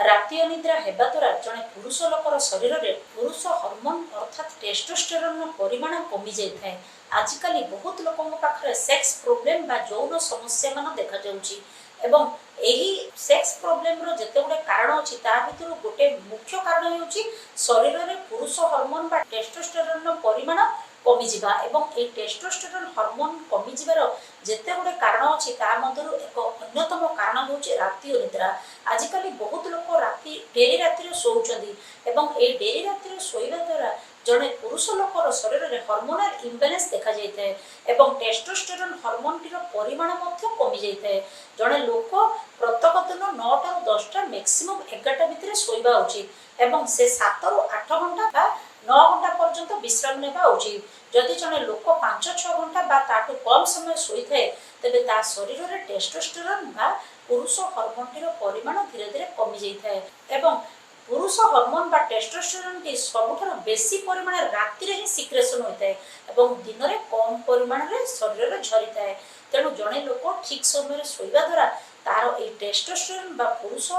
राति अनिद्रा हेबा द्वारा जड़े पुरुष लोकर शरीर में पुरुष हार्मोन अर्थात टेस्टोस्टेरोन परिमाण कमी जाए। आजिकल बहुत लोकों पाखरे सेक्स प्रोब्लेम बा यौन समस्या मान देखा जाउची एवं एही सेक्स प्रोब्लेम रो जते गुडे कारण अछि ता भितर गोटे मुख्य कारण हेउची शरीर में पुरुष हार्मोन बा टेस्टोस्टेरोन परिमाण कमी जिबा एवं ए टेस्टोस्टेरोन हार्मोन कमी जिबार जते गुडे कारण अछि ता मधुर एक अन्यतम कारण होउची राति अनिद्रा। आजिकल बहुत लोक राति डेरी राति सोउचंदी एवं ए डेरी राति सोइबा द्वारा जड़े पुरुष लोकर शरीर में हार्मोनल इम्बैलेंस देखा जाए एवं टेस्टोस्टेरोन हार्मोन टीर परिमाण कमी जाए। जड़े लोक प्रत्येक दिन 9 टा 10 टा मैक्सिमम 11 टा भितर सोइबा उचित एवं से 7 रु 8 घंटा बा 9 घंटा पर्यंत विश्राम नेबा उचित। जदि जड़े लोक 5-6 घंटा बा ताठू कम समय सोईथे तेबे ता शरीर में टेस्टोस्टेरोन बा पुरुष हार्मोन टीर परिमाण धीरे धीरे कमी जाए एवं पुरुष हार्मोन बा टेस्टोस्टेरोन टी सबुठार बेसी परिमाण राति रे ही सिक्रेशन होता है एवं दिन में कम परिमाण रे शरीर में झरी थाए। तेणु जड़े लोक ठीक समय सोइबा द्वारा तार ए टेस्टोस्टेरोन बा पुरुष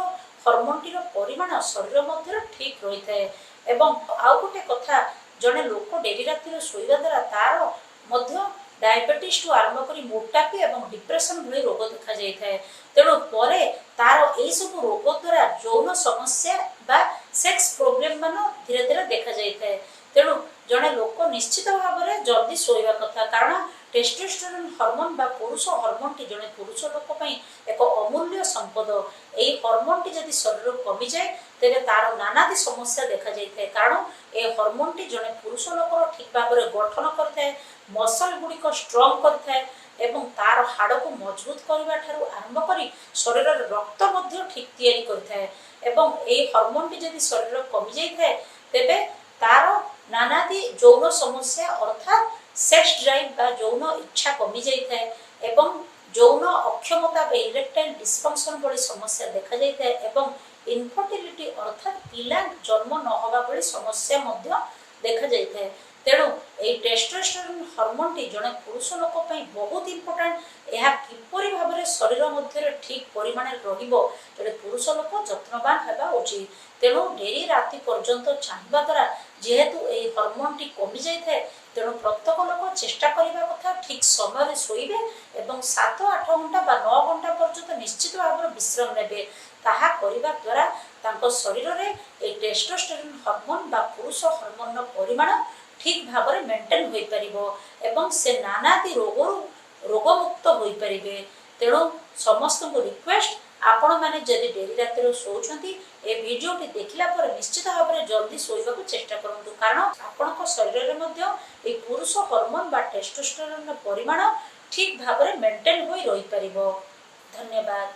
हार्मोन टीर परिमाण शरीर मध्य ठीक रही थाए। एवं आउ गोटे कथा जड़े लोक डेरी राति सोइबा द्वारा तार मध्य डायबिटीज टू आरंभ करी मोटापी एवं डिप्रेशन भली रोग देखा जाए। तेणु परे तार यही सब रोग द्वारा यौन समस्या बा सेक्स प्रोब्लेम मान धीरे धीरे देखा जाए। तेणु जड़े लोक निश्चित भाव में जल्दी सोइबा कथा कारण टेस्टोस्टेरोन हार्मोन बा पुरुष हार्मोन टी जड़े पुरुष लोक पई एक अमूल्य संपद। एई हार्मोन टी जदि शरीर कमी जाए तेबे तार नानादी समस्या देखा जाए कारण ए हार्मोन टी जड़े पुरुष लोकर ठीक भाव में गठन करथाय मसल गुड़िक स्ट्रंग करथाय एवं तार हाड़ को मजबूत करबा ठारू आरंभ करी शरीर रक्त मध्य ठीक तैयारी करथाय एवं ए हार्मोन टी जदि शरीर कमी जाए थाए तेबे तार नानादी यौन समस्या अर्थात सेक्स ड्राइव बा यौन इच्छा कमी जाए एवं यौन अक्षमता बा इरेक्टाइल डिस्फंक्शन भली समस्या देखा जाए एवं इनफर्टिलिटी अर्थात पिला जन्म न होबा भली समस्या मध्य देखा जाए। तेणु ए टेस्टोस्टेरोन हार्मोन टी जड़े पुरुष लोक पई बहुत इंपोर्टेंट। यह किपरि भाव में शरीर मध्य ठीक परिमाण रहिबो जड़े पुरुष लोक जत्नवान हेबा उचित। तेणु डेरी राति पर्यंत चाहिबा द्वारा जेहेतु ए हार्मोन टी कमी जाए तेणु प्रत्येक लोक चेष्टा करबा कथा ठीक समय सोइबे एवं 7-8 घंटा बा 9 घंटा पर्यंत निश्चित भाव में विश्राम नेबे। ताहा करबा द्वारा तांको शरीर रे ए टेस्टोस्टेरोन हार्मोन बा पुरुष हार्मोन परिमाण ठीक भाव में मेंटेन होई परिबो एवं से नानादी रोगमुक्त होई परिबे। तेणु समस्त को रिक्वेस्ट आपण माने जदि डेरी राति सोचंती ए वीडियो टी देखिला पर निश्चित भाव में जल्दी सोइबा को चेष्टा करंतु कारण आपनक शरीर रे मध्य ए पुरुष हार्मोन बा टेस्टोस्टेरोन परिमाण ठीक भाव में मेंटेन होई रही परिबो। धन्यवाद।